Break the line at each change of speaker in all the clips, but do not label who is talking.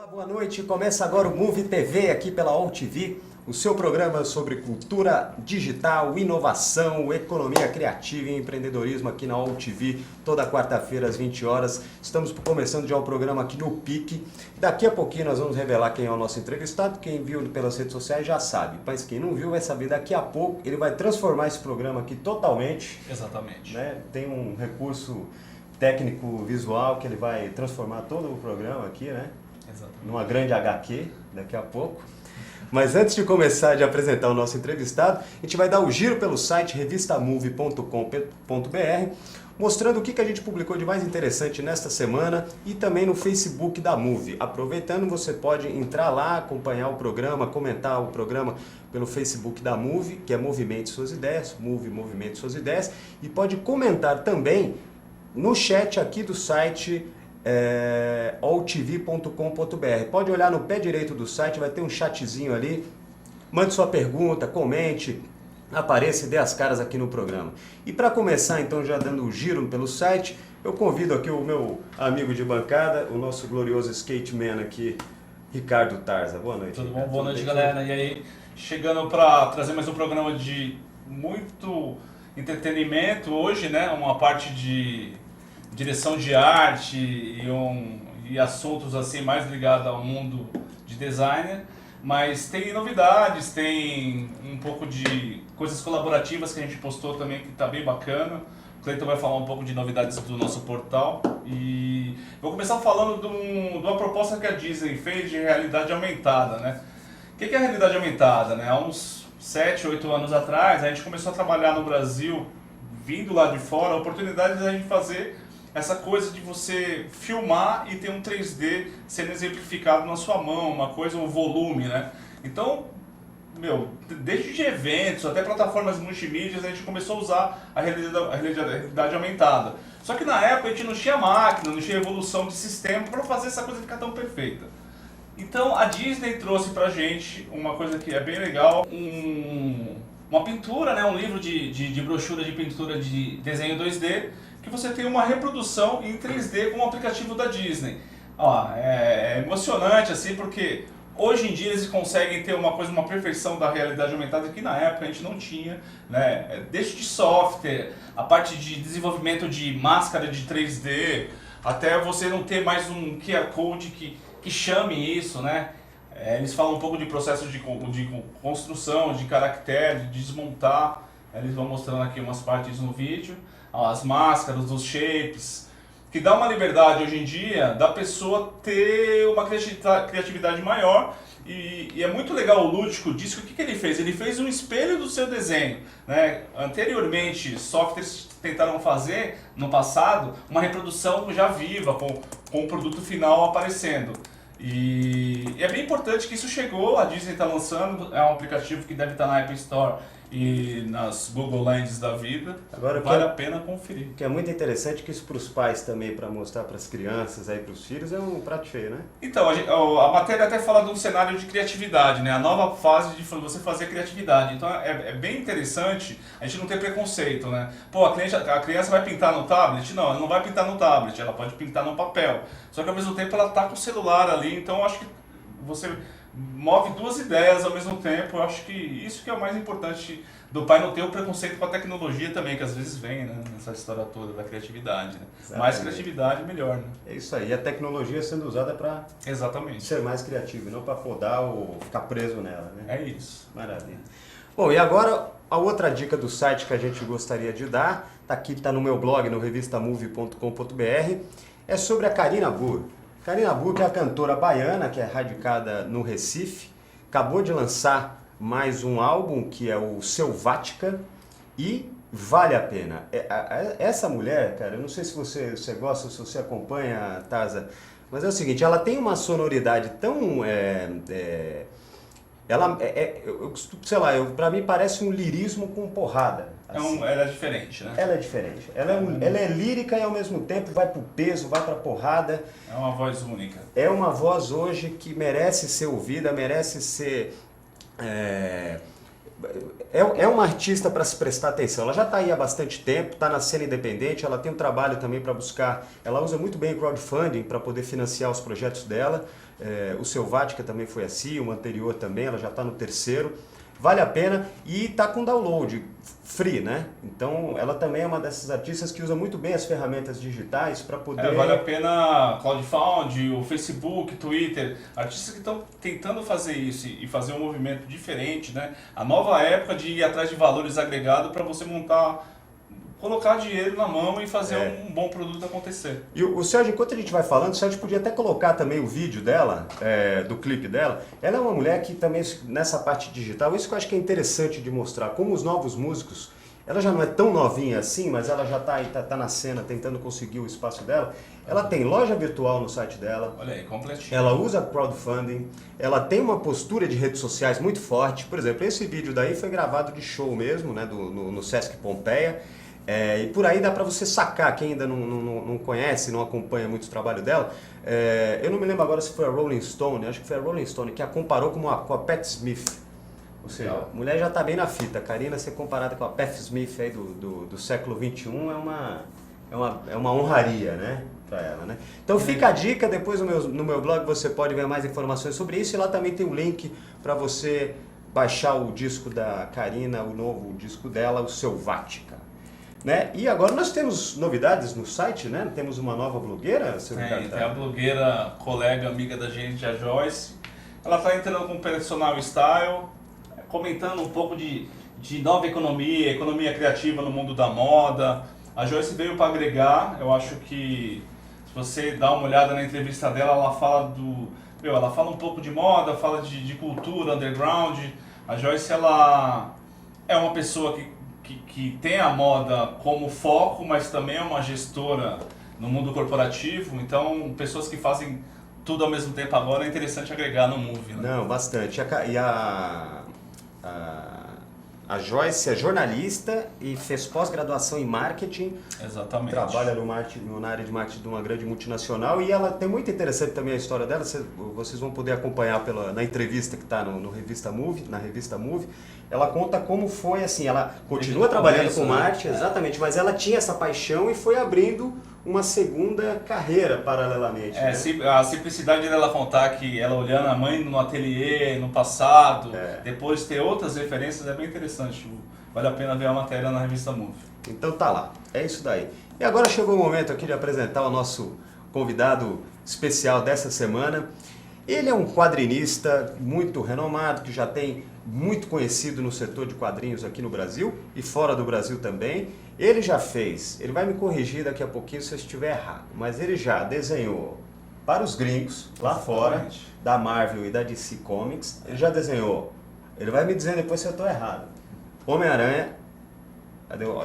Olá, boa noite. Começa agora o Move TV aqui pela All TV, o seu programa sobre cultura digital, inovação, economia criativa e empreendedorismo aqui na All TV, toda quarta-feira às 20 horas. Estamos começando já o programa aqui no Pique. Daqui a pouquinho nós vamos revelar quem é o nosso entrevistado. Quem viu pelas redes sociais já sabe, mas quem não viu vai saber daqui a pouco. Ele vai transformar esse programa aqui totalmente.
Exatamente.
Né? Tem um recurso técnico visual que ele vai transformar todo o programa aqui, né?
Exatamente.
Numa grande HQ, daqui a pouco. Mas antes de começar de apresentar o nosso entrevistado, a gente vai dar o giro pelo site revistamove.com.br, mostrando o que a gente publicou de mais interessante nesta semana e também no Facebook da Move. Aproveitando, você pode entrar lá, acompanhar o programa, comentar o programa pelo Facebook da Move, que é Movimente Suas Ideias, Move Movimente Suas Ideias, e pode comentar também no chat aqui do site alltv.com.br. Pode olhar no pé direito do site, vai ter um chatzinho ali. Mande sua pergunta, comente, apareça e dê as caras aqui no programa. E para começar, então, já dando o giro pelo site, eu convido aqui o meu amigo de bancada, o nosso glorioso skateman aqui, Ricardo Tarza. Boa noite.
Tudo bom?
Ricardo.
Boa noite, galera. E aí, chegando para trazer mais um programa de muito entretenimento hoje, né? Uma parte de direção de arte e assuntos assim mais ligados ao mundo de designer, mas tem novidades, tem um pouco de coisas colaborativas que a gente postou também que está bem bacana. O Cleiton vai falar um pouco de novidades do nosso portal e vou começar falando de uma proposta que a Disney fez de realidade aumentada, né? O que é a realidade aumentada, né? Há uns 7, 8 anos atrás a gente começou a trabalhar no Brasil, vindo lá de fora, a oportunidade de a gente fazer essa coisa de você filmar e ter um 3D sendo exemplificado na sua mão, uma coisa, um volume, né? Então, desde de eventos até plataformas multimídias, a gente começou a usar a realidade aumentada. Só que na época a gente não tinha máquina, não tinha evolução de sistema para fazer essa coisa ficar tão perfeita. Então a Disney trouxe pra gente uma coisa que é bem legal, uma pintura, né? Um livro de brochura de pintura de desenho 2D, que você tem uma reprodução em 3D com o aplicativo da Disney. Ó, é emocionante assim, porque hoje em dia eles conseguem ter uma perfeição da realidade aumentada que na época a gente não tinha, né? Desde de software, a parte de desenvolvimento de máscara de 3D, até você não ter mais um QR Code que chame isso, né? Eles falam um pouco de processo de construção, de caractere, de desmontar. Eles vão mostrando aqui umas partes no vídeo. As máscaras, os shapes, que dá uma liberdade hoje em dia da pessoa ter uma criatividade maior e é muito legal o lúdico disso. O que ele fez? Ele fez um espelho do seu desenho, né? Anteriormente, softwares tentaram fazer, no passado, uma reprodução já viva, com o produto final aparecendo. E é bem importante que isso chegou, a Disney está lançando, é um aplicativo que deve estar na App Store e nas Google Lens da vida. Agora, vale a pena conferir.
O que é muito interessante que isso para os pais também, para mostrar para as crianças, para os filhos, é um prato cheio, né?
Então, a matéria até fala de um cenário de criatividade, né? A nova fase de você fazer criatividade. Então é bem interessante a gente não ter preconceito, né? Pô, a criança vai pintar no tablet? Não, ela não vai pintar no tablet, ela pode pintar no papel. Só que ao mesmo tempo ela está com o celular ali, então eu acho que você move duas ideias ao mesmo tempo. Eu acho que isso que é o mais importante, do pai não ter o preconceito com a tecnologia também, que às vezes vem, né, nessa história toda da criatividade, né? Mais criatividade, melhor, né?
É isso aí, a tecnologia sendo usada para ser mais criativo, não para podar ou ficar preso nela, né?
É isso.
Maravilha. Bom, e agora a outra dica do site que a gente gostaria de dar, tá aqui, tá no meu blog, no revistamove.com.br, é sobre a Karina Burr. Karina Burr, que é a cantora baiana, que é radicada no Recife, acabou de lançar mais um álbum, que é o Selvática, e vale a pena. Essa mulher, cara, eu não sei se você gosta, se você acompanha, Tarza, mas é o seguinte, ela tem uma sonoridade tão... pra mim parece um lirismo com porrada. Assim.
Ela é diferente, né?
Ela é diferente. Ela é lírica e ao mesmo tempo vai pro peso, vai pra porrada.
É uma voz única.
É uma voz hoje que merece ser ouvida, merece ser é uma artista para se prestar atenção. Ela já está aí há bastante tempo, está na cena independente, ela tem um trabalho também para buscar. Ela usa muito bem crowdfunding para poder financiar os projetos dela. O Selvática também foi assim, o anterior também, ela já está no terceiro. Vale a pena e está com download free, né? Então ela também é uma dessas artistas que usa muito bem as ferramentas digitais para poder...
Vale a pena Crowdfund, o Facebook, Twitter, artistas que estão tentando fazer isso e fazer um movimento diferente, né? A nova época de ir atrás de valores agregados para você montar, colocar dinheiro na mão e fazer um bom produto acontecer.
E o Sérgio, enquanto a gente vai falando, o Sérgio podia até colocar também o vídeo dela, do clipe dela. Ela é uma mulher que também, nessa parte digital, isso que eu acho que é interessante de mostrar, como os novos músicos, ela já não é tão novinha assim, mas ela já tá na cena tentando conseguir o espaço dela. Ela tem loja virtual no site dela.
Olha aí, completinho.
Ela usa crowdfunding, ela tem uma postura de redes sociais muito forte. Por exemplo, esse vídeo daí foi gravado de show mesmo, né, no Sesc Pompeia. E por aí dá para você sacar, quem ainda não conhece, não acompanha muito o trabalho dela. Eu não me lembro agora se foi a Rolling Stone, acho que foi a Rolling Stone, que a comparou com a Pat Smith. Ou seja, a mulher já está bem na fita. A Karina, ser comparada com a Pat Smith aí do século XXI é uma honraria, né, para ela, né? Então fica a dica, depois no meu blog você pode ver mais informações sobre isso e lá também tem um link para você baixar o disco da Karina, o novo disco dela, o Selvática. Né? E agora nós temos novidades no site, né? Temos uma nova blogueira, seu Ricardo.
Tem a blogueira, colega, amiga da gente, a Joyce. Ela está entrando com personal style, comentando um pouco de nova economia criativa no mundo da moda. A Joyce veio para agregar. Eu acho que se você dá uma olhada na entrevista dela, ela fala ela fala um pouco de moda, fala de cultura, underground. A Joyce, ela é uma pessoa que tem a moda como foco, mas também é uma gestora no mundo corporativo. Então, pessoas que fazem tudo ao mesmo tempo agora é interessante agregar no Move. Né?
Não, bastante. E a Joyce é jornalista e fez pós-graduação em marketing.
Exatamente.
Trabalha na área de marketing de uma grande multinacional e ela tem muito interessante também a história dela. Vocês vão poder acompanhar na entrevista que está na revista Move. Ela conta como foi assim, ela continua trabalhando com marketing, exatamente, mas ela tinha essa paixão e foi abrindo uma segunda carreira paralelamente. Né?
A simplicidade dela contar que ela olhando a mãe no ateliê, no passado, depois ter outras referências é bem interessante. Vale a pena ver a matéria na revista Move.
Então tá lá, é isso daí. E agora chegou o momento aqui de apresentar o nosso convidado especial dessa semana. Ele é um quadrinista muito renomado, que já tem muito conhecido no setor de quadrinhos aqui no Brasil e fora do Brasil também. Ele vai me corrigir daqui a pouquinho se eu estiver errado, mas ele já desenhou para os gringos, lá fora, da Marvel e da DC Comics. Ele já desenhou, ele vai me dizendo depois se eu estou errado, Homem-Aranha,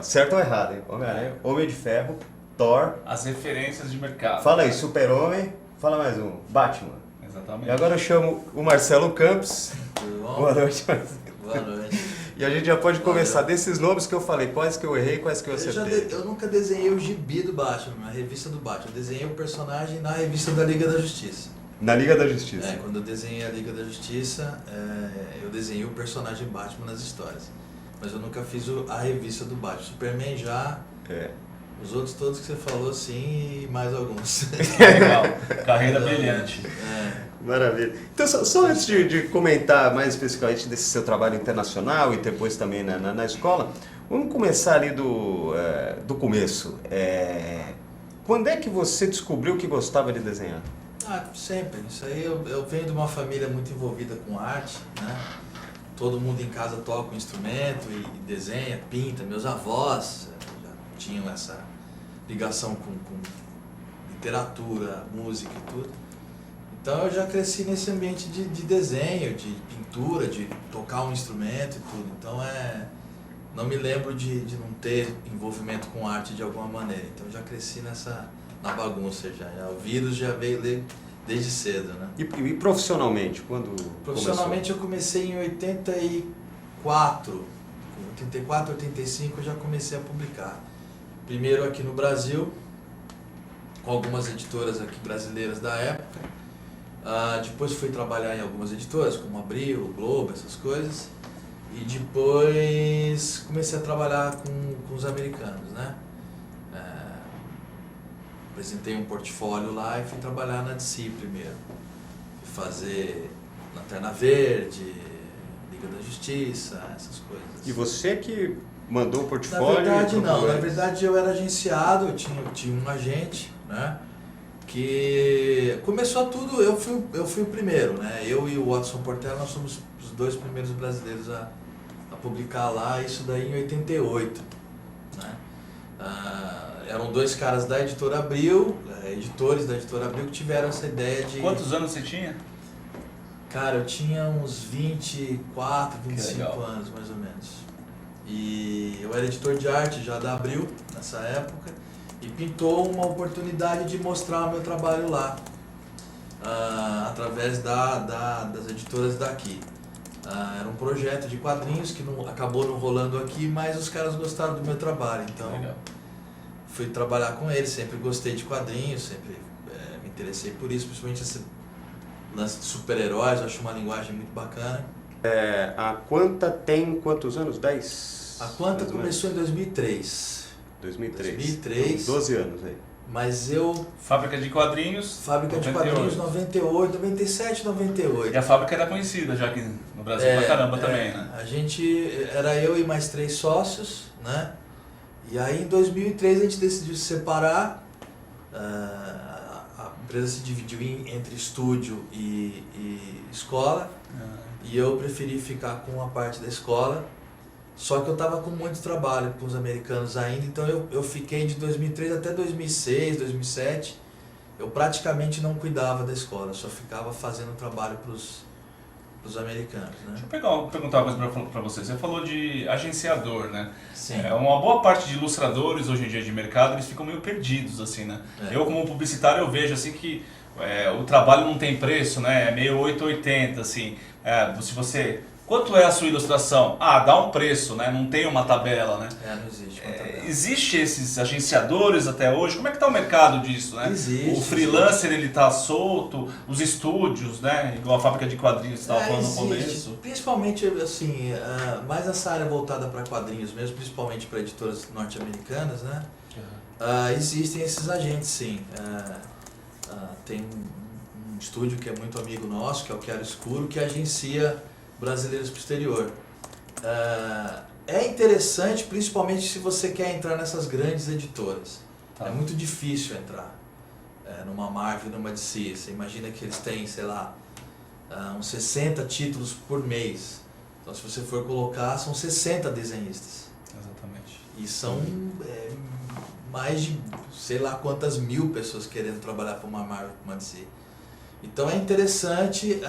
certo ou errado, hein? Homem-Aranha, Homem de Ferro, Thor.
As referências de mercado.
Fala aí, Super-Homem, fala mais um, Batman.
Exatamente.
E agora eu chamo o Marcelo Campos.
Tudo bom?
Boa noite, Marcelo.
Boa noite.
E a gente já pode começar desses nomes que eu falei, quais que eu errei, quais que eu acertei.
Eu nunca desenhei o gibi do Batman, a revista do Batman. Eu desenhei o personagem na revista da Liga da Justiça.
Na Liga da Justiça.
Quando eu desenhei a Liga da Justiça, eu desenhei o personagem Batman nas histórias. Mas eu nunca fiz a revista do Batman. Superman já, os outros todos que você falou, sim, e mais alguns.
Legal, carreira brilhante.
Maravilha. Então, só antes de comentar mais especificamente desse seu trabalho internacional e depois também na escola, vamos começar ali do começo. Quando é que você descobriu que gostava de desenhar?
Sempre. Isso aí eu venho de uma família muito envolvida com arte, né? Todo mundo em casa toca um instrumento e desenha, pinta. Meus avós já tinham essa ligação com literatura, música e tudo. Então eu já cresci nesse ambiente de desenho, de pintura, de tocar um instrumento e tudo. Então não me lembro de não ter envolvimento com arte de alguma maneira. Então eu já cresci na bagunça já. O vírus já veio desde cedo, né?
E profissionalmente, quando
Profissionalmente
começou?
Eu comecei em 84, 85 eu já comecei a publicar. Primeiro aqui no Brasil, com algumas editoras aqui brasileiras da época. Depois fui trabalhar em algumas editoras, como Abril, Globo, essas coisas. E depois comecei a trabalhar com os americanos, né? Apresentei um portfólio lá e fui trabalhar na DC primeiro. Fui fazer Lanterna Verde, Liga da Justiça, essas coisas.
E você que mandou o
Na
portfólio?
verdade
e
não,
procurou
na
eles?
verdade eu era agenciado, eu tinha um agente, né? Que começou tudo, eu fui o primeiro, né? Eu e o Watson Portela, nós somos os 2 primeiros brasileiros a publicar lá, isso daí em 88, né? Eram 2 caras da Editora Abril, editores da Editora Abril, que tiveram essa ideia de...
Quantos anos você tinha?
Cara, eu tinha uns 24,
Que
25
legal.
anos, mais ou menos. E eu era editor de arte já da Abril, nessa época, e pintou uma oportunidade de mostrar o meu trabalho lá, através das editoras daqui. Era um projeto de quadrinhos que acabou não rolando aqui, mas os caras gostaram do meu trabalho, então
Legal.
fui trabalhar com eles, sempre gostei de quadrinhos, sempre me interessei por isso, principalmente esse lance de super-heróis, eu acho uma linguagem muito bacana.
A Quanta tem quantos anos? 10?
A Quanta começou em 2003,
2003.
2003.
Então, 12 anos aí.
mas eu...
Fábrica de quadrinhos.
Fábrica de
98.
quadrinhos 98, 97, 98.
E a fábrica era conhecida já aqui no Brasil pra caramba também, né?
A gente, era eu e mais 3 sócios, né? E aí em 2003 a gente decidiu se separar, a empresa se dividiu entre estúdio e escola, e eu preferi ficar com a parte da escola, só que eu estava com muito trabalho com os americanos ainda, então eu fiquei de 2003 até 2006, 2007, eu praticamente não cuidava da escola, só ficava fazendo trabalho para os americanos, né?
Deixa eu perguntar uma coisa pra você. Você falou de agenciador, né?
Sim.
Uma boa parte de ilustradores hoje em dia de mercado, eles ficam meio perdidos, assim, né? Eu como publicitário, eu vejo assim que o trabalho não tem preço, né? É meio 880, assim. Se você... Quanto é a sua ilustração? Dá um preço, né? Não tem uma tabela, né?
Não existe uma tabela.
Existe esses agenciadores até hoje? Como é que está o mercado disso, né?
Existe.
O freelancer, ele tá solto, os estúdios, né? Igual a fábrica de quadrinhos que você estava falando no
existe.
começo.
Principalmente, assim, mais essa área voltada para quadrinhos mesmo, principalmente para editoras norte-americanas, né? Existem esses agentes, sim. Tem um estúdio que é muito amigo nosso, que é o Quero Escuro, que agencia brasileiros pro exterior. É interessante, principalmente se você quer entrar nessas grandes editoras.
Tá.
É muito difícil entrar numa Marvel, numa DC. Você imagina que eles têm, sei lá, uns 60 títulos por mês. Então, se você for colocar, são 60 desenhistas.
Exatamente.
E são mais de sei lá quantas mil pessoas querendo trabalhar para uma Marvel, para uma DC. Então é interessante,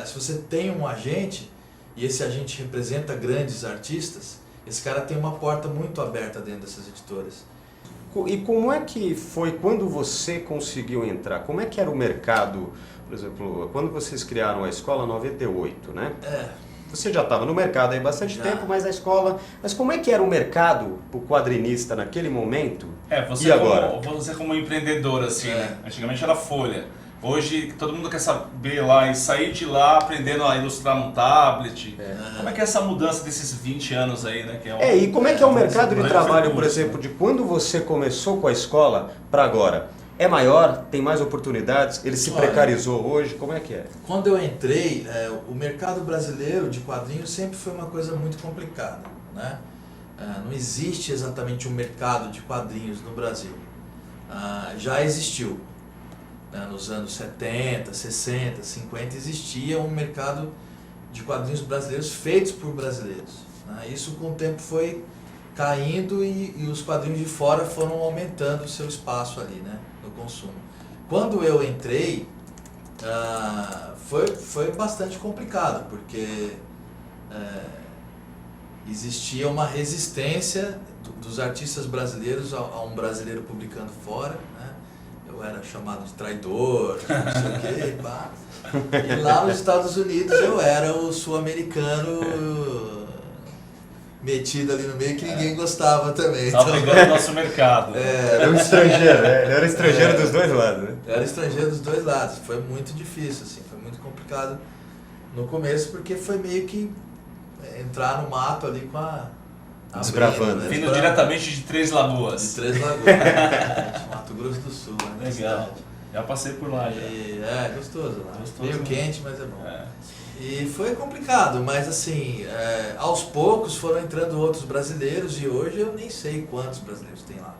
se você tem um agente, e esse agente representa grandes artistas, esse cara tem uma porta muito aberta dentro dessas editoras.
E como é que foi quando você conseguiu entrar? Como é que era o mercado? Por exemplo, quando vocês criaram a escola 98, né? Você já estava no mercado aí há bastante tempo, mas a escola... Mas como é que era o mercado para o quadrinista naquele momento?
Você
e agora?
Você como empreendedor, assim, né? Antigamente era Folha. Hoje todo mundo quer saber lá e sair de lá aprendendo a ilustrar num tablet. Como é que é essa mudança desses 20 anos aí, né?
E como é que é o mercado de
grande
trabalho, por
percurso,
exemplo, de quando você começou com a escola para agora? É maior? Tem mais oportunidades? Ele se precarizou hoje? Como é que é?
Quando eu entrei, o mercado brasileiro de quadrinhos sempre foi uma coisa muito complicada, né? Não existe exatamente um mercado de quadrinhos no Brasil. Já existiu. Nos anos 70, 60, 50 existia um mercado de quadrinhos brasileiros feitos por brasileiros. Isso com o tempo foi caindo e os quadrinhos de fora foram aumentando o seu espaço ali, né, no consumo. Quando eu entrei, foi bastante complicado, porque existia uma resistência dos artistas brasileiros a um brasileiro publicando fora, né? Eu era chamado de traidor, não sei o quê, pá. E lá nos Estados Unidos eu era o sul-americano metido ali no meio que ninguém gostava também.
Estava pegando o nosso mercado.
Era um estrangeiro, né? Ele era estrangeiro dos dois lados, né?
Era estrangeiro dos dois lados. Foi muito difícil, assim, foi muito complicado no começo, porque foi meio que entrar no mato ali com a
Desbravando.
né?
Vindo diretamente de Três Lagoas.
De Três Lagoas, né? Mato Grosso do Sul, né?
Legal. Já passei por lá já.
É gostoso lá.
Gostoso,
Meio
né?
quente, mas é bom.
É.
E foi complicado, mas assim, aos poucos foram entrando outros brasileiros e hoje eu nem sei quantos brasileiros tem lá.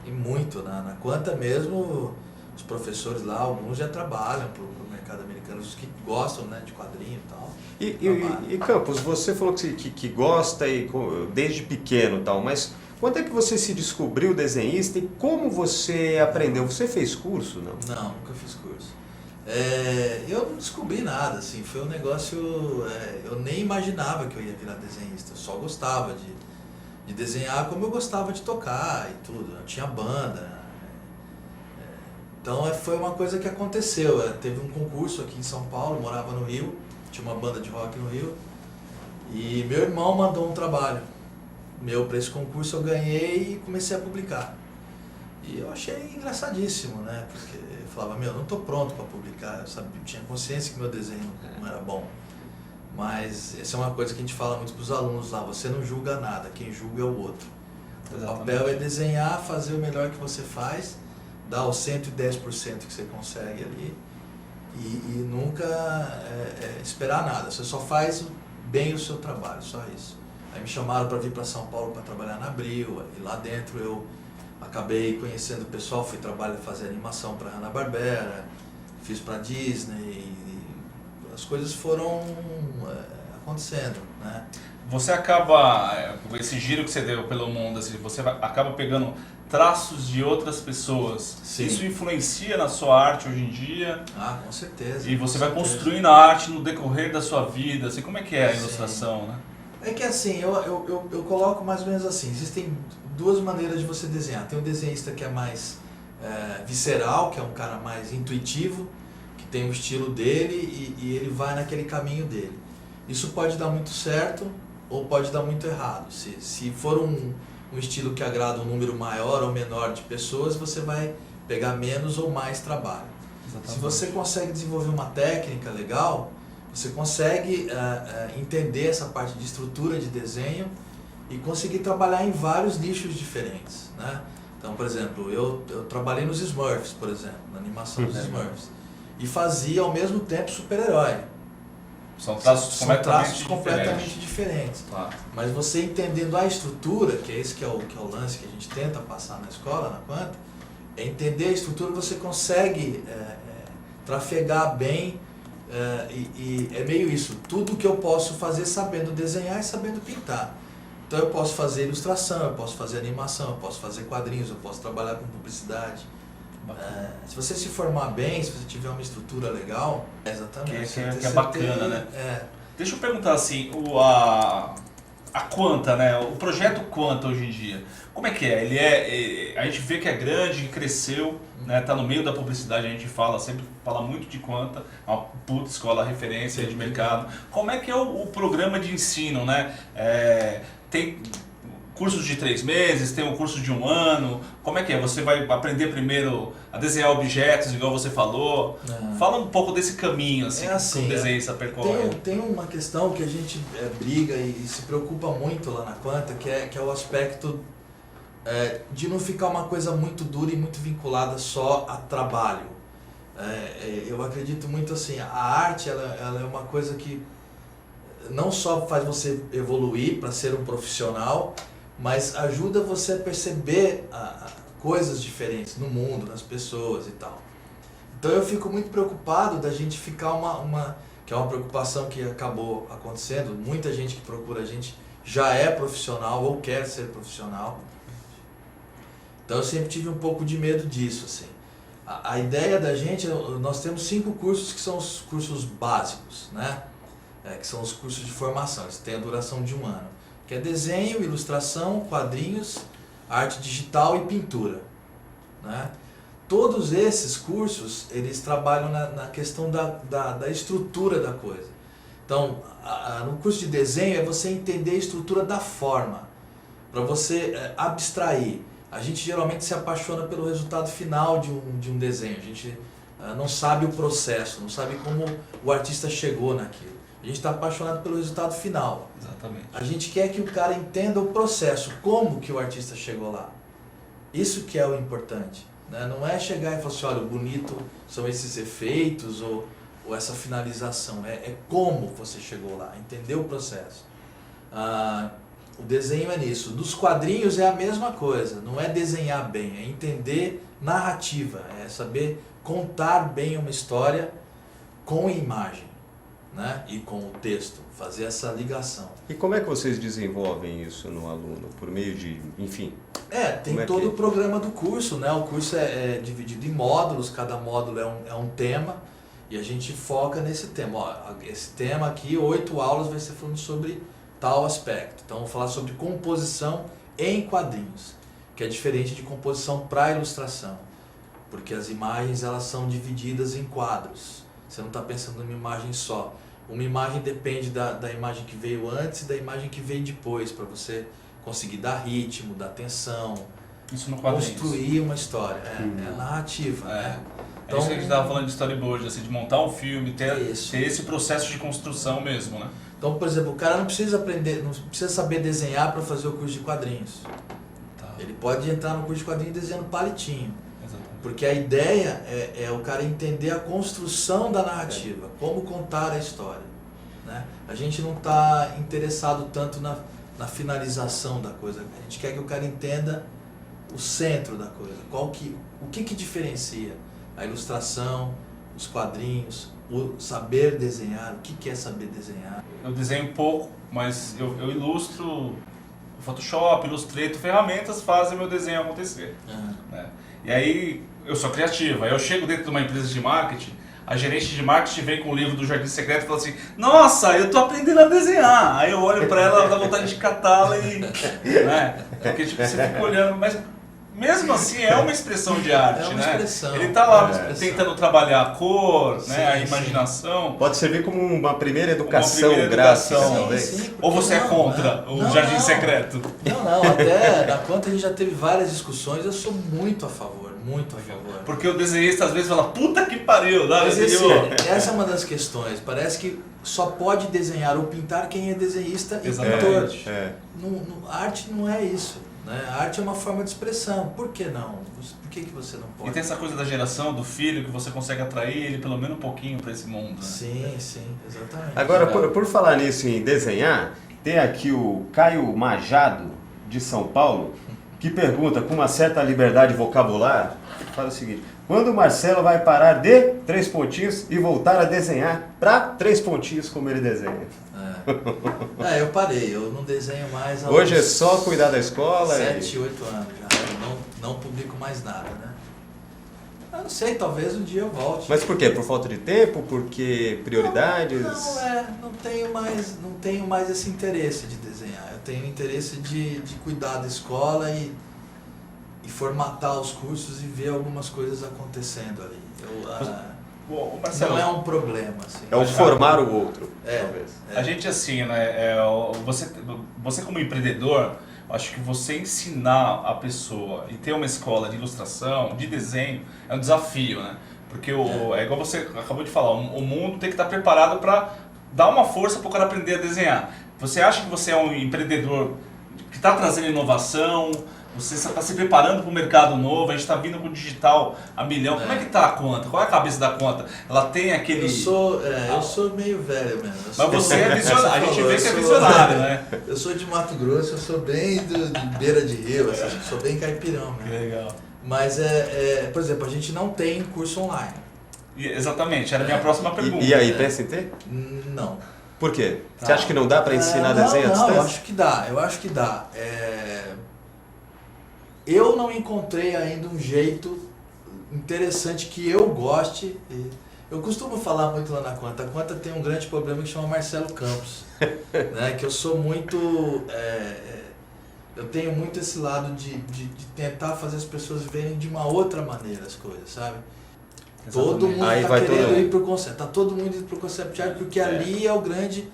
E muito, na Quanta mesmo, os professores lá, alguns já trabalham pro mercado americano, os que gostam, né, de quadrinho e tal.
E Campos, você falou que gosta desde pequeno e tal, mas quando é que você se descobriu desenhista e como você aprendeu? Você fez curso, não?
Não, nunca fiz curso. Eu não descobri nada, assim, foi um negócio, eu nem imaginava que eu ia virar desenhista, eu só gostava de desenhar como eu gostava de tocar e tudo, eu tinha banda. Então foi uma coisa que aconteceu, teve um concurso aqui em São Paulo, eu morava no Rio, tinha uma banda de rock no Rio, e meu irmão mandou um trabalho meu para esse concurso, eu ganhei e comecei a publicar. E eu achei engraçadíssimo, né? Porque eu falava, não tô pronto para publicar, eu tinha consciência que meu desenho não era bom. Mas essa é uma coisa que a gente fala muito para os alunos lá, você não julga nada, quem julga é o outro. Exatamente. O papel é desenhar, fazer o melhor que você faz, dar os 110% que você consegue ali e nunca esperar nada, você só faz bem o seu trabalho, só isso. Aí me chamaram para vir para São Paulo para trabalhar na Abril, e lá dentro eu acabei conhecendo o pessoal, fui fazer animação para Hanna-Barbera, fiz para Disney, e as coisas foram acontecendo, né?
Você acaba, esse giro que você deu pelo mundo, assim, você acaba pegando traços de outras pessoas.
Sim.
Isso influencia na sua arte hoje em dia?
Ah, com certeza.
E você
com
vai
certeza.
construindo a arte no decorrer da sua vida, assim, como é que é a
Sim.
ilustração, né?
É que assim, eu coloco mais ou menos assim, existem duas maneiras de você desenhar. Tem o desenhista que é mais visceral, que é um cara mais intuitivo, que tem o estilo dele e ele vai naquele caminho dele. Isso pode dar muito certo ou pode dar muito errado. Se for um estilo que agrada um número maior ou menor de pessoas, você vai pegar menos ou mais trabalho. Exatamente. Se você consegue desenvolver uma técnica legal, você consegue entender essa parte de estrutura de desenho e conseguir trabalhar em vários nichos diferentes, né? Então, por exemplo, eu trabalhei nos Smurfs, por exemplo, na animação dos Smurfs, e fazia ao mesmo tempo super-herói.
São traços
completamente diferentes.
Claro.
Mas você entendendo a estrutura, que é esse que é o lance que a gente tenta passar na escola, na Quanta, é entender a estrutura, você consegue trafegar bem, e é meio isso, tudo que eu posso fazer sabendo desenhar e sabendo pintar. Então eu posso fazer ilustração, eu posso fazer animação, eu posso fazer quadrinhos, eu posso trabalhar com publicidade. Se você se formar bem, se você tiver uma estrutura legal, exatamente.
Que é bacana, né? Deixa eu perguntar assim, a Quanta, né? O projeto Quanta hoje em dia, como é que é? A gente vê que é grande, que cresceu, né? Tá no meio da publicidade, a gente sempre fala muito de Quanta, é uma puta escola referência de mercado. Como é que é o programa de ensino, né? Tem cursos de 3 meses, tem um curso de 1 ano, como é que é? Você vai aprender primeiro a desenhar objetos, igual você falou. Fala um pouco desse caminho, assim, que o desenhista percorre.
Tem uma questão que a gente briga e se preocupa muito lá na Quanta, que é o aspecto de não ficar uma coisa muito dura e muito vinculada só a trabalho. Eu acredito muito assim, a arte ela é uma coisa que não só faz você evoluir para ser um profissional, mas ajuda você a perceber coisas diferentes no mundo, nas pessoas e tal. Então eu fico muito preocupado da gente ficar que é uma preocupação que acabou acontecendo, muita gente que procura a gente já é profissional ou quer ser profissional. Então eu sempre tive um pouco de medo disso, assim. A ideia da gente, nós temos 5 cursos que são os cursos básicos, né? Que são os cursos de formação, eles têm a duração de 1 ano, que é desenho, ilustração, quadrinhos, arte digital e pintura, né? Todos esses cursos, eles trabalham na questão da estrutura da coisa. Então, no curso de desenho é você entender a estrutura da forma, para você abstrair. A gente geralmente se apaixona pelo resultado final de um desenho, a gente não sabe o processo, não sabe como o artista chegou naquilo. A A gente está apaixonado pelo resultado final.
Exatamente.
A gente quer que o cara entenda o processo, como que o artista chegou lá. Isso que é o importante, né? Não é chegar e falar assim, olha, o bonito são esses efeitos ou essa finalização. É como você chegou lá, entender o processo. O desenho é nisso. Dos quadrinhos é a mesma coisa. Não é desenhar bem, é entender narrativa. É saber contar bem uma história com imagem, né? E com o texto. Fazer essa ligação.
E como é que vocês desenvolvem isso no aluno? Por meio de, enfim...
Tem todo o programa do curso, né? O curso é dividido em módulos, cada módulo é um tema e a gente foca nesse tema. Ó, esse tema aqui, 8 aulas vai ser falando sobre tal aspecto. Então, vou falar sobre composição em quadrinhos, que é diferente de composição para ilustração, porque as imagens elas são divididas em quadros. Você não está pensando numa imagem só. Uma imagem depende da imagem que veio antes e da imagem que veio depois, para você conseguir dar ritmo, dar tensão,
isso no quadrinhos.
Construir uma história. É narrativa. Né?
Então, isso que a gente estava falando de storyboard, assim, de montar um filme, ter esse processo de construção mesmo, né?
Então, por exemplo, o cara não precisa aprender, não precisa saber desenhar para fazer o curso de quadrinhos.
Tá.
Ele pode entrar no curso de quadrinhos desenhando palitinho.
Exatamente.
Porque a ideia é o cara entender a construção da narrativa, como contar a história. Né? A gente não está interessado tanto na finalização da coisa. A gente quer que o cara entenda o centro da coisa. O que diferencia a ilustração, os quadrinhos, o saber desenhar, o que é saber desenhar.
Eu desenho pouco, mas eu ilustro Photoshop, Illustrator, ferramentas fazem meu desenho acontecer. Né? E aí eu sou criativo, aí eu chego dentro de uma empresa de marketing, a gerente de marketing vem com o livro do Jardim Secreto e fala assim, nossa, eu tô aprendendo a desenhar. Aí eu olho pra ela, dá vontade de catá-la e... Né? Porque tipo, você fica olhando, mas mesmo assim é uma expressão de arte,
é uma
né?
Expressão,
ele tá lá tentando trabalhar a cor,
sim,
né? A imaginação.
Pode servir como uma primeira educação gráfica, talvez.
Sim,
ou você é contra o Jardim Secreto?
Não, até na conta a gente já teve várias discussões, eu sou muito a favor, muito a favor.
Porque o desenhista às vezes fala, puta que pariu, né?
Mas essa é uma das questões, parece que só pode desenhar ou pintar quem é desenhista e pintor. A arte não é isso. Né? A arte é uma forma de expressão. Por que não? Por que você não pode?
E tem essa coisa da geração, do filho, que você consegue atrair ele pelo menos um pouquinho para esse mundo. Né?
Sim, exatamente.
Agora, por falar nisso em desenhar, tem aqui o Caio Majado, de São Paulo, que pergunta com uma certa liberdade vocabular, fala o seguinte, quando o Marcelo vai parar de 3 pontinhos e voltar a desenhar para 3 pontinhos como ele desenha?
Eu parei, eu não desenho mais há
Hoje é só cuidar da escola?
7, 8 anos já, eu não publico mais nada, né? Eu não sei, talvez um dia eu volte.
Mas por quê? Por falta de tempo? Porque prioridades?
Não tenho mais esse interesse de desenhar. Eu tenho interesse de cuidar da escola e formatar os cursos e ver algumas coisas acontecendo ali.
Marcelo,
não é um problema. Assim.
É o formar o outro, talvez.
A gente assim, né, você como empreendedor, acho que você ensinar a pessoa e ter uma escola de ilustração, de desenho, é um desafio, né? Porque é igual você acabou de falar, o mundo tem que estar preparado para dar uma força para o cara aprender a desenhar. Você acha que você é um empreendedor que está trazendo inovação, você está se preparando para o mercado novo, a gente está vindo com o digital a milhão. Como é que está a conta? Qual é a cabeça da conta? Ela tem aquele...
Eu sou meio velho mesmo.
Mas você é visionário, a gente vê que é visionário, né?
Eu sou de Mato Grosso, eu sou bem de beira de rio, assim, sou bem caipirão, né?
Que legal.
Mas, por exemplo, a gente não tem curso online.
Exatamente, era a minha próxima pergunta.
E aí, pensa em ter?
Não.
Por quê? Você acha que não dá para ensinar desenho à distância?
Eu acho que dá. Eu não encontrei ainda um jeito interessante que eu goste. Eu costumo falar muito lá na Quanta. A Quanta tem um grande problema que chama Marcelo Campos. Né? Que eu sou muito... eu tenho muito esse lado de tentar fazer as pessoas verem de uma outra maneira as coisas, sabe? Exatamente. Todo mundo está querendo ir para o concept. Está todo mundo indo para o concept art porque ali é o grande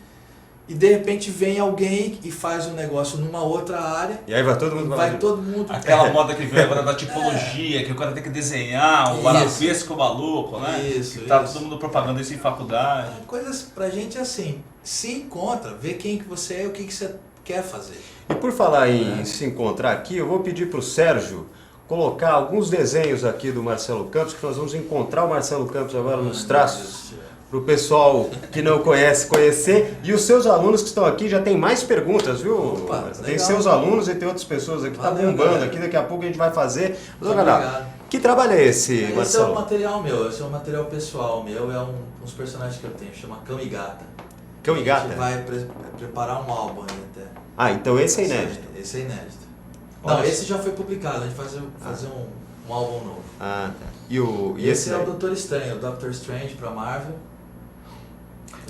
e de repente vem alguém e faz um negócio numa outra área.
E aí vai todo mundo
Vai todo mundo.
Aquela moda que veio agora da tipologia, que o cara tem que desenhar, o arabesco maluco, né?
Isso,
que tá
isso.
todo mundo propagando isso em faculdade.
Coisas pra gente é assim, se encontra, vê quem que você é e o que você quer fazer.
E por falar em se encontrar aqui, eu vou pedir para o Sérgio colocar alguns desenhos aqui do Marcelo Campos, que nós vamos encontrar o Marcelo Campos agora nos traços, para o pessoal que não conhece conhecer. E os seus alunos que estão aqui já tem mais perguntas, viu?
Opa,
tem
legal.
seus alunos e tem outras pessoas aqui, tá
Valeu,
bombando
galera.
aqui, daqui a pouco a gente vai fazer. Mas,
Obrigado.
galera, que trabalho é esse,
Esse é
Marcelo?
um material meu, esse é um material pessoal meu, é uns personagens que eu tenho, chama Cão e Gata.
Cão e
A
Gata?
gente vai preparar um álbum aí até.
Ah, então esse é inédito.
Esse é inédito.
Olha.
Não, esse já foi publicado, a gente vai fazer um álbum novo.
Ah, tá. E
Esse é
daí?
o Doutor Estranho, o Doctor Strange pra Marvel.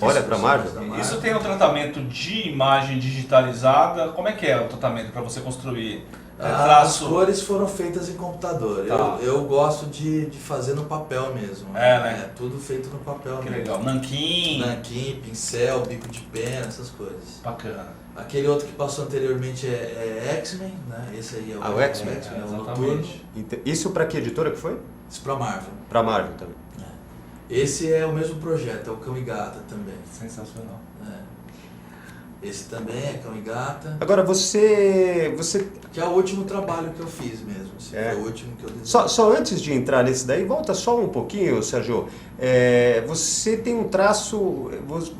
Olha,
Esse
pra
é o
Marvel?
personagem da
Isso tem um tratamento de imagem digitalizada. Como é que é o tratamento para você construir?
As cores foram feitas em computador.
Tá.
Eu gosto de fazer no papel mesmo.
É, né?
É tudo feito no papel
Que
mesmo.
legal. Nanquim.
Nanquim, pincel, bico de pena, essas coisas.
Bacana.
Aquele outro que passou anteriormente é X-Men, né? Esse aí é
Ah, o X-Men.
é o Noturno.
Exatamente.
Isso para que editora que foi?
Isso pra Marvel.
Pra Marvel também.
Esse é o mesmo projeto, é o Cão e Gata também.
Sensacional.
Esse também é Cão e Gata,
Agora você
que é o último trabalho que eu fiz mesmo. Esse
É.
foi o último que eu desenhei.
só antes de entrar nesse daí, volta só um pouquinho, Sérgio. Você tem um traço,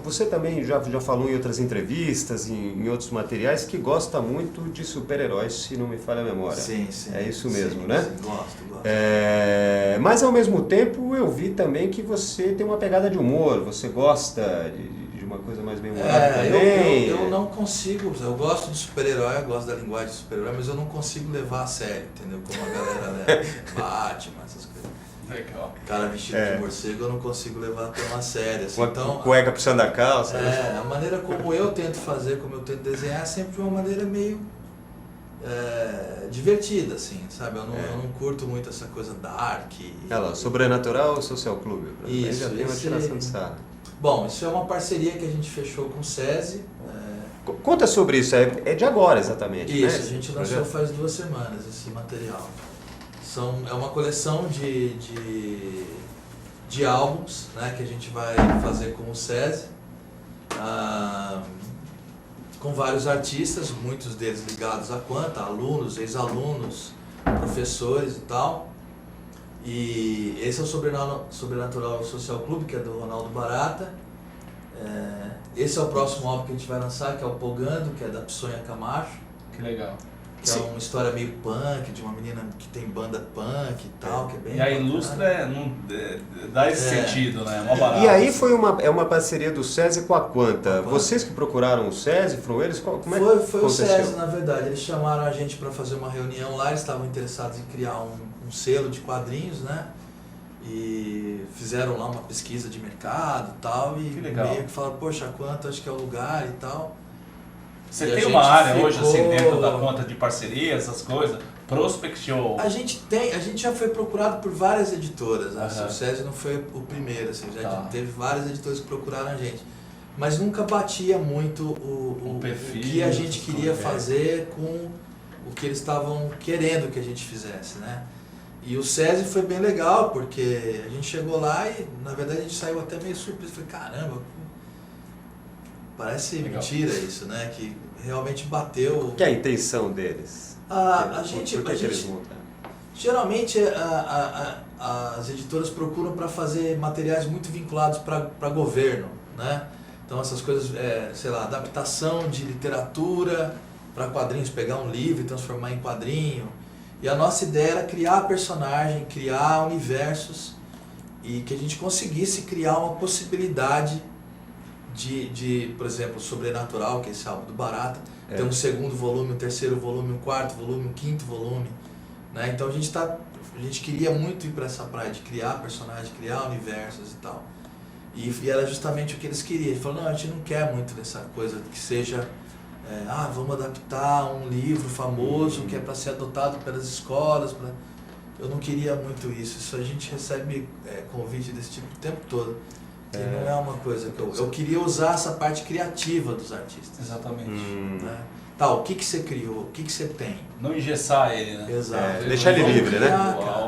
você também já falou em outras entrevistas, em outros materiais, que gosta muito de super-heróis, se não me falha a memória.
Sim, sim.
É isso
sim,
mesmo, né?
Sim, gosto.
Mas ao mesmo tempo eu vi também que você tem uma pegada de humor, você gosta de uma coisa mais bem humorada também.
Eu não consigo, eu gosto de super-herói, eu gosto da linguagem de super-herói, mas eu não consigo levar a sério, entendeu? Como a galera leva. Batman, essas coisas.
Legal.
Cara vestido de morcego eu não consigo levar tão a sério. Assim.
Uma
Então,
cueca puxando a calça. Né?
a maneira como eu tento fazer, como eu tento desenhar, é sempre de uma maneira meio divertida, assim, sabe? Eu não curto muito essa coisa dark.
Sobrenatural ou Social Clube?
Isso,
já tem uma tiração de sarro.
Bom, isso é uma parceria que a gente fechou com o SESI.
Conta sobre isso, é de agora exatamente.
Isso,
né?
a gente lançou faz 2 semanas esse material. É uma coleção de álbuns, né, que a gente vai fazer com o SESI, com vários artistas, muitos deles ligados à Quanta, alunos, ex-alunos, professores e tal. E esse é o Sobrenatural Social Clube, que é do Ronaldo Barata. Esse é o próximo álbum que a gente vai lançar, que é o Pogando, que é da Psonha Camacho.
Que legal.
Que é uma história meio punk, de uma menina que tem banda punk e tal, que é bem
E a
bacana.
Ilustra dá esse sentido, né? É uma barata.
E aí foi uma parceria do SESI com a Quanta. Vocês que procuraram o SESI, foram eles? Como é que
Foi o
aconteceu?
SESI, na verdade. Eles chamaram a gente para fazer uma reunião lá, eles estavam interessados em criar um selo de quadrinhos, né? E fizeram lá uma pesquisa de mercado e tal, e
Que legal.
meio que falaram, poxa, a Quanta acho que é o lugar e tal.
Você
E a
tem uma
gente
área hoje,
ficou-
assim, dentro da conta de parceria, essas coisas? Prospect ou...
A gente já foi procurado por várias editoras, né?
Aham.
O SESI não foi o primeiro, assim, já
Tá.
teve várias editoras que procuraram a gente. Mas nunca batia muito o
perfil,
que a gente
essas
queria
coisas,
fazer com o que eles estavam querendo que a gente fizesse, né? E o SESI foi bem legal, porque a gente chegou lá e, na verdade, a gente saiu até meio surpreso. Falei, caramba, parece
Legal.
mentira isso, né? Que realmente bateu...
Que é a intenção deles?
A
Por
gente...
que eles montaram?
Geralmente as editoras procuram para fazer materiais muito vinculados para governo, né? Então essas coisas, sei lá, adaptação de literatura para quadrinhos, pegar um livro e transformar em quadrinho. E a nossa ideia era criar personagem, criar universos e que a gente conseguisse criar uma possibilidade de por exemplo, Sobrenatural, que é esse álbum do Barata, ter um segundo volume, um terceiro volume, um quarto volume, um quinto volume. Né? Então a gente queria muito ir para essa praia de criar personagens, criar universos e tal. E era justamente o que eles queriam. Eles falaram, não, a gente não quer muito dessa coisa que seja, vamos adaptar um livro famoso que é para ser adotado pelas escolas. Eu não queria muito isso. Isso a gente recebe convite desse tipo o tempo todo. que não é uma coisa que eu queria usar essa parte criativa dos artistas.
Exatamente.
Né? Tá, o que você criou? O que você tem?
Não engessar ele, né?
Exato.
Deixar ele livre, né?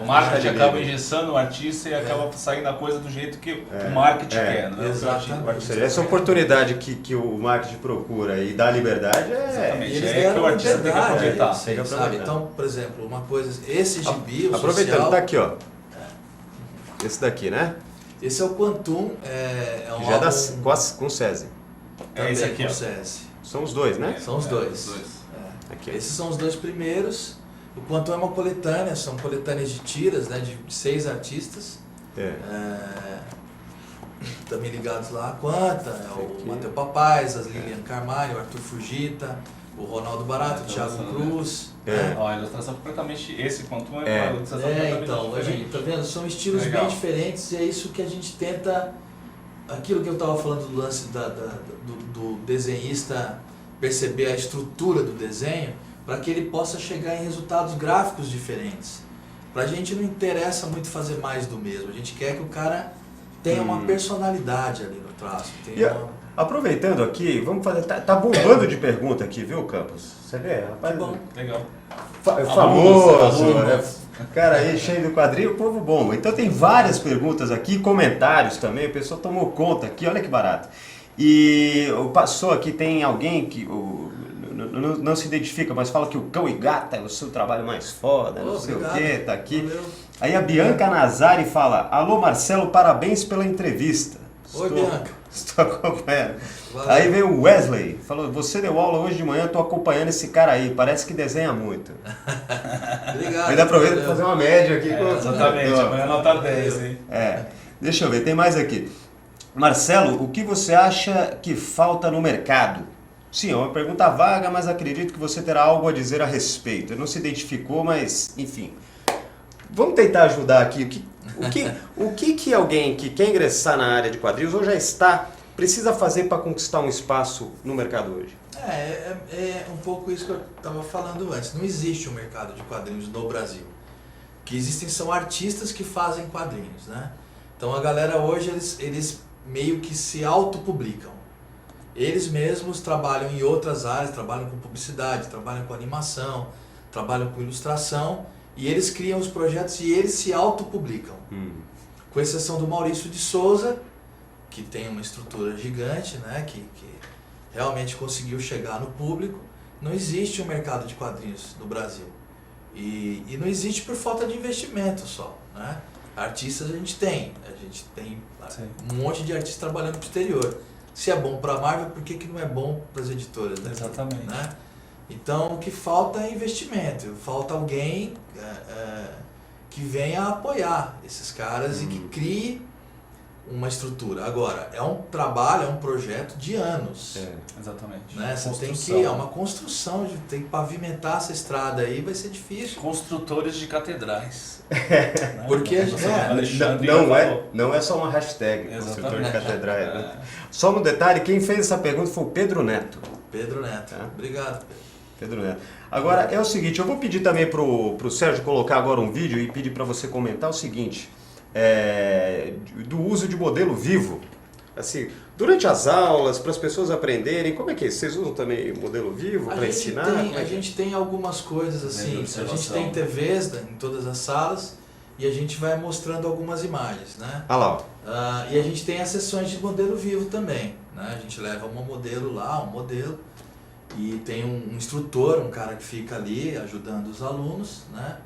O marketing
Deixar ele
acaba
livre.
engessando o artista e acaba saindo a coisa do jeito que o marketing quer, né?
Exatamente.
Ou seja, essa oportunidade que o marketing procura e dá liberdade
Exatamente.
Eles
É que o artista tem que
liberdade,
aproveitar.
sim,
Tem que
sabe?
aproveitar.
Então, por exemplo, uma coisa, esse gibi, o
Aproveitando,
social,
tá aqui, ó. Esse daqui, né?
esse é o Quantum, é um
Já é
álbum
com o SESI.
também
esse aqui,
com
ó.
SESI.
São os dois, né?
São os dois.
Aqui.
Esses são os dois primeiros. O Quantum é uma coletânea, são coletâneas de tiras, né, de 6 artistas. Também ligados lá a Quanta, o Matheus Papais, as Lilian Carvalho, o Arthur Fugita, o Ronaldo Barato, o Thiago Cruz. Né?
Ó, a ilustração completamente. Esse Quantum é uma ilustração completamente
Então, a
diferente.
gente, tá vendo? São estilos
Legal.
bem diferentes e é isso que a gente tenta. Aquilo que eu estava falando do lance do desenhista perceber a estrutura do desenho, para que ele possa chegar em resultados gráficos diferentes. Para a gente não interessa muito fazer mais do mesmo, a gente quer que o cara tenha uma personalidade ali no traço.
Aproveitando aqui, vamos fazer. Tá bombando de pergunta aqui, viu, Campos? Você vê, rapaz?
Que bom.
Legal.
Famoso,
Alunos.
né? Cara aí cheio do quadrinho, o povo bomba. Então tem várias perguntas aqui, comentários também, o pessoal tomou conta aqui, olha que barato. E passou aqui, tem alguém que não se identifica, mas fala que o Cão e Gata é o seu trabalho mais foda, não sei
obrigado.
o que, tá aqui.
Valeu.
Aí a Bianca Nazari fala, alô Marcelo, parabéns pela entrevista.
Oi, Bianca.
Estou acompanhando.
Valeu.
Aí veio o Wesley, falou, você deu aula hoje de manhã, estou acompanhando esse cara aí, parece que desenha muito.
Obrigado.
Ainda aproveita para fazer uma média aqui.
Exatamente, amanhã nota 10, hein?
Deixa eu ver, tem mais aqui. Marcelo, o que você acha que falta no mercado? Sim, é uma pergunta vaga, mas acredito que você terá algo a dizer a respeito. Ele não se identificou, mas enfim. Vamos tentar ajudar aqui. O que alguém que quer ingressar na área de quadrinhos ou já está, precisa fazer para conquistar um espaço no mercado hoje?
É um pouco isso que eu estava falando antes. Não existe um mercado de quadrinhos no Brasil. O que existem são artistas que fazem quadrinhos, né? Então a galera hoje, eles meio que se autopublicam. Eles mesmos trabalham em outras áreas, trabalham com publicidade, trabalham com animação, trabalham com ilustração, e eles criam os projetos e eles se autopublicam. Com exceção do Maurício de Souza, que tem uma estrutura gigante, né, que realmente conseguiu chegar no público. Não existe um mercado de quadrinhos no Brasil. E não existe por falta de investimento só, né? Artistas a gente tem
Sim.
um monte de artistas trabalhando pro exterior. Se é bom para a Marvel, por que não é bom para as editoras daqui?
Exatamente.
Né? Então o que falta é investimento, falta alguém que venha apoiar esses caras e que crie uma estrutura. Agora, é um trabalho, é um projeto de anos.
Exatamente.
Né? Você tem
Construção.
que, é uma construção, tem que pavimentar essa estrada aí, vai ser difícil.
Construtores de catedrais. Né?
Porque
Alexandre
Não é só uma hashtag, construtor de
Exatamente.
catedrais. Né? Só um detalhe, quem fez essa pergunta foi o Pedro Neto.
Pedro Neto. Obrigado, Pedro.
Pedro Neto. Agora, é o seguinte, eu vou pedir também pro Sérgio colocar agora um vídeo e pedir para você comentar o seguinte, do uso de modelo vivo. Assim, durante as aulas, para as pessoas aprenderem, como é que é? Vocês usam também modelo vivo para ensinar?
A gente tem algumas coisas assim, a gente tem TVs em todas as salas e a gente vai mostrando algumas imagens, né?
Ah lá, ó.
E a gente tem as sessões de modelo vivo também, né? A gente leva um modelo lá, um modelo, e tem um instrutor, um cara que fica ali ajudando os alunos, né?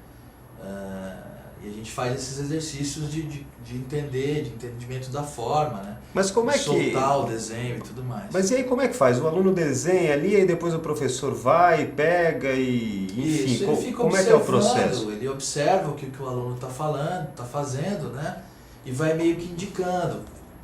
E a gente faz esses exercícios de entender, de entendimento da forma, né?
Mas como é que...
Soltar o desenho e tudo mais.
Mas e aí como é que faz? O aluno desenha ali, aí depois o professor vai, pega e... Enfim,
Isso, ele fica
como é que é o
observando,
processo?
ele observa o que o aluno está falando, está fazendo, né? E vai meio que indicando,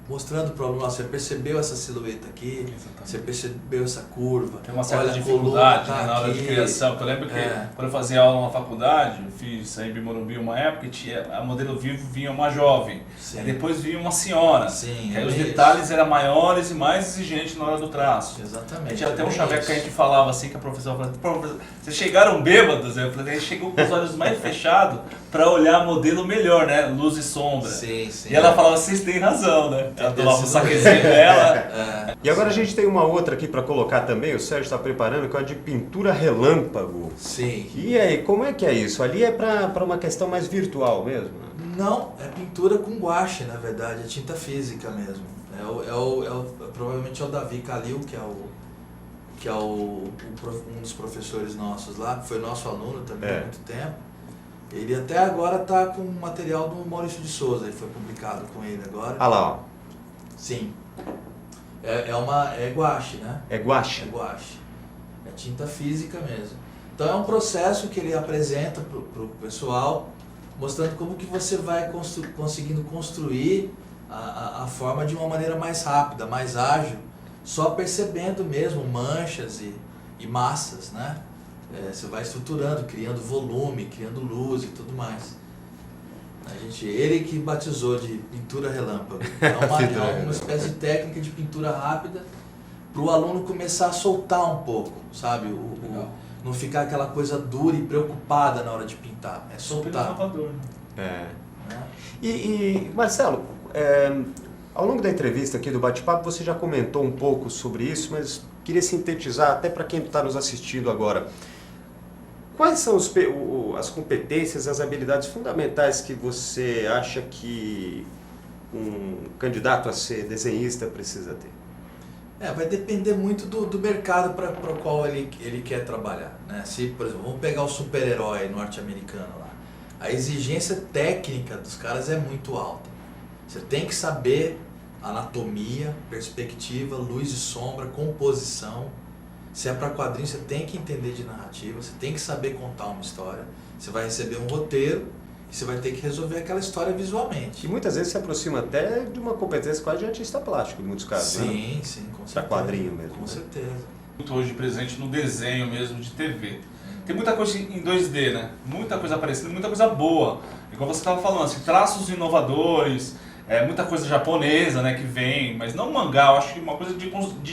mostrando para o aluno, você percebeu essa silhueta aqui, você percebeu essa curva.
Tem uma certa
olha, a
dificuldade,
coluna
né, na hora de
aqui.
criação. Porque eu lembro que quando eu fazia aula na faculdade, eu fiz aí em Morumbi uma época e tinha a modelo vivo vinha uma jovem.
Sim.
Aí depois vinha uma senhora.
Sim,
que aí
é
os
isso.
detalhes eram maiores e mais exigentes na hora do traço.
Exatamente.
Aí tinha até um
é
chaveco
isso.
que a gente falava assim, que a professora falava, "Pô, vocês chegaram bêbados?" Eu falei, ele chegou com os olhos mais fechados, para olhar modelo melhor, né? Luz e sombra.
Sim, sim.
E ela falava, vocês têm razão, né? Ela
Tem
tomava o
sido-
saquezinho dela.
E agora a gente tem uma outra aqui para colocar também, o Sérgio está preparando, que é a de pintura relâmpago.
Sim.
E aí, como é que é isso? Ali é para uma questão mais virtual mesmo? Né?
Não, é pintura com guache, na verdade, é tinta física mesmo. Provavelmente é o Davi Calil, que é um dos professores nossos lá, que foi nosso aluno também há muito tempo. Ele até agora está com material do Maurício de Souza, ele foi publicado com ele agora.
Ah lá, ó.
Sim. É guache, né?
É guache.
É guache. É tinta física mesmo. Então é um processo que ele apresenta para o pessoal, mostrando como que você vai conseguindo construir a forma de uma maneira mais rápida, mais ágil, só percebendo mesmo manchas e massas, né? Você vai estruturando, criando volume, criando luz e tudo mais. Ele que batizou de pintura relâmpago. É uma espécie de técnica de pintura rápida para o aluno começar a soltar um pouco, sabe? Não ficar aquela coisa dura e preocupada na hora de pintar. É soltar.
Inovador,
É.
Né?
E Marcelo, ao longo da entrevista aqui do bate-papo, você já comentou um pouco sobre isso, mas queria sintetizar até para quem está nos assistindo agora. Quais são as competências, as habilidades fundamentais que você acha que um candidato a ser desenhista precisa ter?
Vai depender muito do mercado para o qual ele quer trabalhar. Né? Se, por exemplo, vamos pegar o super-herói norte-americano lá. A exigência técnica dos caras é muito alta. Você tem que saber anatomia, perspectiva, luz e sombra, composição. Se é para quadrinho, você tem que entender de narrativa, você tem que saber contar uma história. Você vai receber um roteiro e você vai ter que resolver aquela história visualmente.
E muitas vezes se aproxima até de uma competência quase de artista plástico, em muitos casos.
Sim,
né?
sim, com certeza.
Para quadrinho mesmo.
Com
né?
certeza.
Muito hoje presente no desenho mesmo de TV. Tem muita coisa em 2D, né? Muita coisa aparecendo, muita coisa boa. Igual você estava falando, assim, traços inovadores, muita coisa japonesa, né, que vem, mas não mangá, eu acho que uma coisa de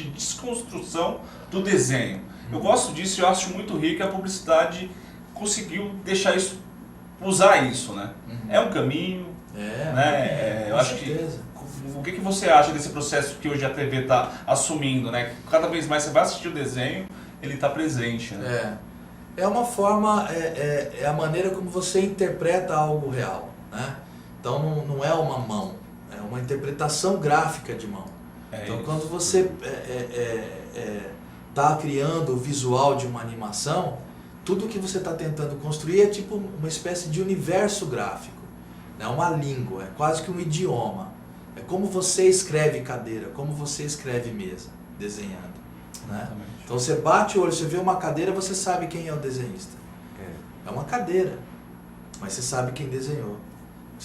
desconstrução do desenho. Eu gosto disso e eu acho muito rico que a publicidade conseguiu deixar isso, usar isso, né? É um caminho, né? Eu acho
certeza.
que o que você acha desse processo que hoje a TV está assumindo, né? Cada vez mais você vai assistir o desenho, ele está presente, né?
É uma forma, é a maneira como você interpreta algo real, né? Então não é uma mão, é uma interpretação gráfica de mão. Então
isso.
quando você está criando o visual de uma animação, tudo que você está tentando construir é tipo uma espécie de universo gráfico, né? Uma língua, é quase que um idioma. É como você escreve cadeira, como você escreve mesa, desenhando. Né? Então você bate o olho, você vê uma cadeira, você sabe quem é o desenhista. É uma cadeira, mas você sabe quem desenhou.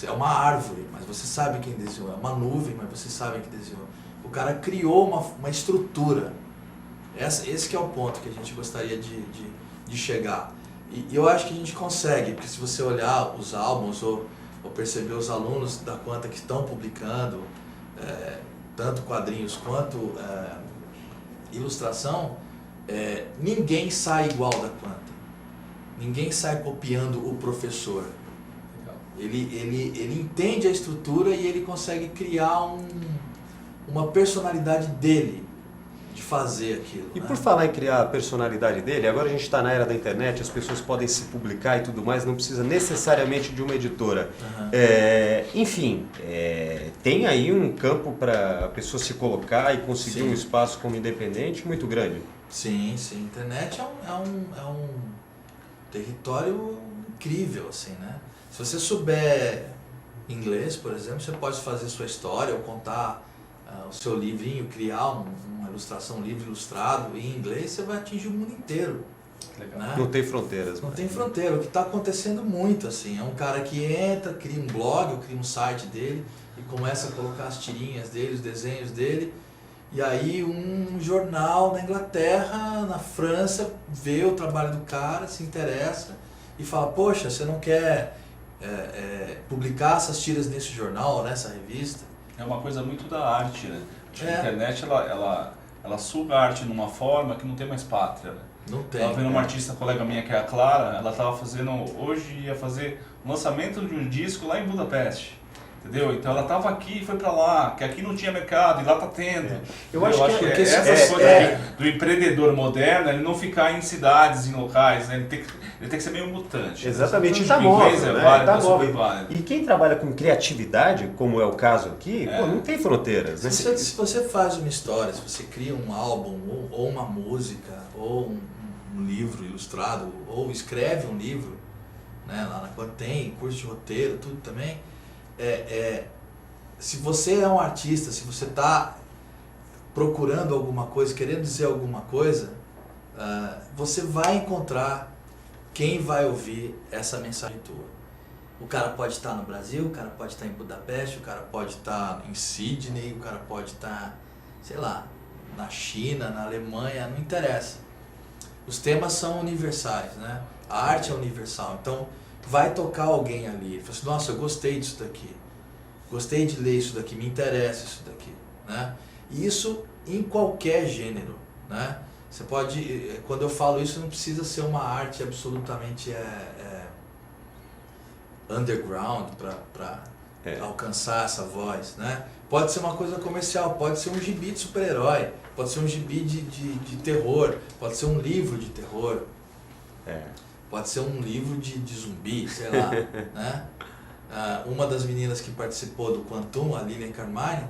É uma árvore, mas você sabe quem desenhou. É uma nuvem, mas você sabe quem desenhou. O cara criou uma estrutura. Esse que é o ponto que a gente gostaria de chegar. E eu acho que a gente consegue, porque se você olhar os álbuns ou perceber os alunos da Quanta que estão publicando, tanto quadrinhos quanto ilustração, ninguém sai igual da Quanta. Ninguém sai copiando o professor. Ele entende a estrutura e ele consegue criar uma personalidade dele de fazer aquilo.
E
né?
por falar em criar a personalidade dele, agora a gente está na era da internet, as pessoas podem se publicar e tudo mais, não precisa necessariamente de uma editora.
Uhum.
Enfim, tem aí um campo para a pessoa se colocar e conseguir
Sim.
um espaço como independente muito grande.
Sim, sim. A internet é um território incrível, assim, né? Se você souber inglês, por exemplo, você pode fazer sua história ou contar o seu livrinho, criar uma ilustração, um livro ilustrado em inglês, você vai atingir o mundo inteiro.
Legal.
Né?
Não tem fronteiras.
Não
mais,
tem
né?
fronteira. O que está acontecendo muito, assim, é um cara que entra, cria um blog, ou cria um site dele e começa a colocar as tirinhas dele, os desenhos dele, e aí um jornal na Inglaterra, na França, vê o trabalho do cara, se interessa e fala, poxa, você não quer publicar essas tiras nesse jornal ou nessa revista?
É uma coisa muito da arte, né? A
É.
internet, ela suga a arte numa forma que não tem mais pátria, né?
Não tem.
Tava vendo uma artista, colega minha, que é a Clara, ela tava fazendo, hoje ia fazer um lançamento de um disco lá em Budapeste. Entendeu? Então ela estava aqui e foi para lá, que aqui não tinha mercado e lá tá tendo.
Eu acho que
essas coisas do empreendedor moderno, ele não ficar em cidades, em locais, né? Ele tem que ser meio mutante.
Exatamente,
né?
tá móvel, né? Tá móvel.
Válido.
E quem trabalha com criatividade, como é o caso aqui, pô, não tem fronteiras. Né?
Se você faz uma história, se você cria um álbum, ou uma música, ou um livro ilustrado, ou escreve um livro, né? Lá na Quanto tem curso de roteiro, tudo também. Se você é um artista, se você está procurando alguma coisa, querendo dizer alguma coisa, você vai encontrar quem vai ouvir essa mensagem tua. O cara pode estar no Brasil, o cara pode estar em Budapeste, o cara pode estar em Sydney, o cara pode estar, sei lá, na China, na Alemanha, não interessa. Os temas são universais, né? A arte é universal, então vai tocar alguém ali, fala assim, nossa, eu gostei disso daqui, gostei de ler isso daqui, me interessa isso daqui, né? E isso em qualquer gênero, né? Você pode, quando eu falo isso, não precisa ser uma arte absolutamente underground para alcançar essa voz, né? Pode ser uma coisa comercial, pode ser um gibi de super-herói, pode ser um gibi de terror, pode ser um livro de terror. Pode ser um livro de zumbi, sei lá, né? Uma das meninas que participou do Quantum, a Lilian Carmine,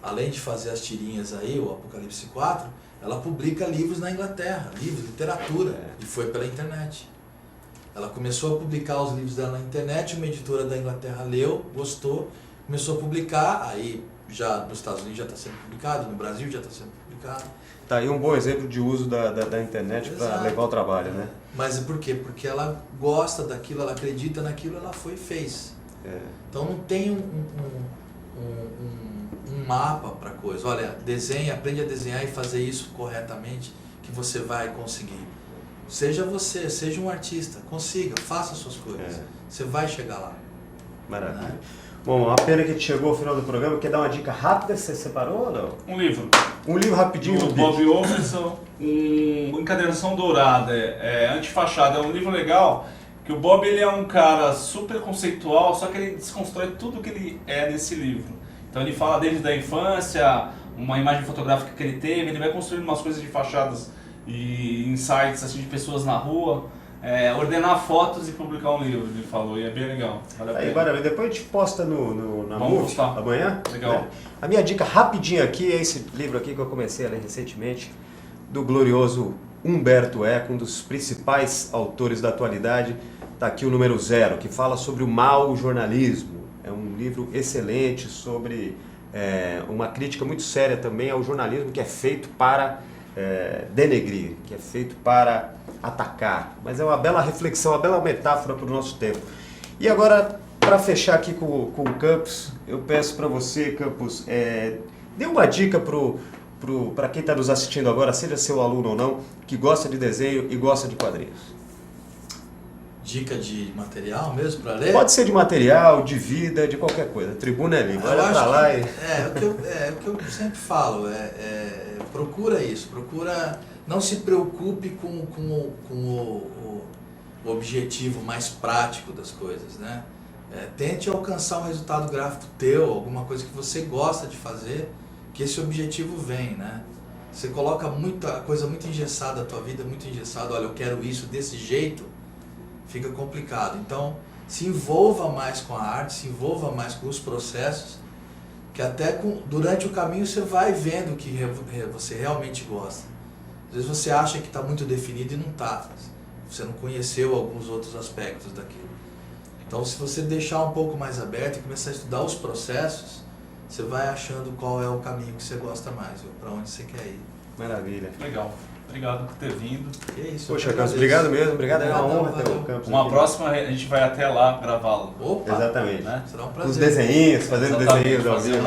além de fazer as tirinhas aí, o Apocalipse 4, ela publica livros na Inglaterra, livros, literatura, e foi pela internet. Ela começou a publicar os livros dela na internet, uma editora da Inglaterra leu, gostou, começou a publicar, aí já nos Estados Unidos já está sendo publicado, no Brasil já está sendo publicado.
Tá aí um bom exemplo de uso da internet para levar o trabalho, né?
Mas por quê? Porque ela gosta daquilo, ela acredita naquilo, ela foi e fez. Então não tem um mapa para coisa. Olha, desenha, aprende a desenhar e fazer isso corretamente que você vai conseguir. Seja você, seja um artista, consiga, faça suas coisas. Você vai chegar lá.
Maravilha.
Né?
Bom, uma pena que a gente chegou ao final do programa. Quer dar uma dica rápida? Você separou ou não?
Um livro.
Um livro rapidinho.
Do Bob Omerson, Encadernação Dourada, Antifachada. É um livro legal, que o Bob ele é um cara super conceitual, só que ele desconstrói tudo que ele é nesse livro. Então ele fala desde a infância, uma imagem fotográfica que ele teve, ele vai construindo umas coisas de fachadas e insights assim, de pessoas na rua. Ordenar fotos e publicar um livro, ele falou, e é bem legal.
Aí, maravilha. Depois a gente posta na Move amanhã.
Legal.
A minha dica rapidinha aqui é esse livro aqui que eu comecei a ler recentemente, do glorioso Humberto Eco, um dos principais autores da atualidade. Está aqui o número 0, que fala sobre o mau jornalismo. É um livro excelente sobre uma crítica muito séria também ao jornalismo que é feito para denegrir, que é feito para atacar. Mas é uma bela reflexão, uma bela metáfora para o nosso tempo. E agora, para fechar aqui com o Campos, eu peço para você, Campos, dê uma dica para quem está nos assistindo agora, seja seu aluno ou não, que gosta de desenho e gosta de quadrinhos.
Dica de material mesmo para ler?
Pode ser de material, de vida, de qualquer coisa. A tribuna é livre. Olha para lá e...
o que eu sempre falo, procura isso, não se preocupe com o objetivo mais prático das coisas, né? Tente alcançar um resultado gráfico teu, alguma coisa que você gosta de fazer, que esse objetivo vem, né? Você coloca muita coisa muito engessada, a tua vida é muito engessada, olha, eu quero isso desse jeito, fica complicado. Então, se envolva mais com a arte, se envolva mais com os processos, que até durante o caminho você vai vendo o que você realmente gosta. Às vezes você acha que está muito definido e não está. Você não conheceu alguns outros aspectos daquilo. Então, se você deixar um pouco mais aberto e começar a estudar os processos, você vai achando qual é o caminho que você gosta mais, para onde você quer ir.
Maravilha.
Legal. Obrigado por ter vindo.
Que isso,
poxa, Campos, obrigado mesmo. Obrigado, é uma honra ter o Campos.
Uma próxima a gente vai até lá gravá-lo.
Opa!
Exatamente.
Né?
Será um prazer.
Os desenhinhos, fazendo desenhos ao vivo.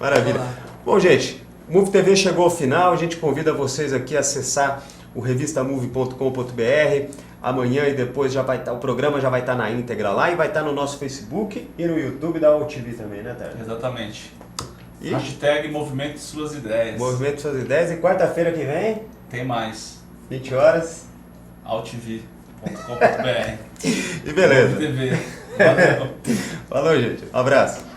Maravilha. Bom, gente, Move TV chegou ao final. A gente convida vocês aqui a acessar o revistamove.com.br. Amanhã e depois o programa já vai estar na íntegra lá e vai estar no nosso Facebook e no YouTube da UTV também, né, Tércio?
Exatamente.
E?
Hashtag Movimento Suas Ideias.
Movimento Suas Ideias. E quarta-feira que vem?
Tem mais.
20 horas.
altv.com.br.
E beleza.
TV. Valeu.
Falou, gente. Um abraço.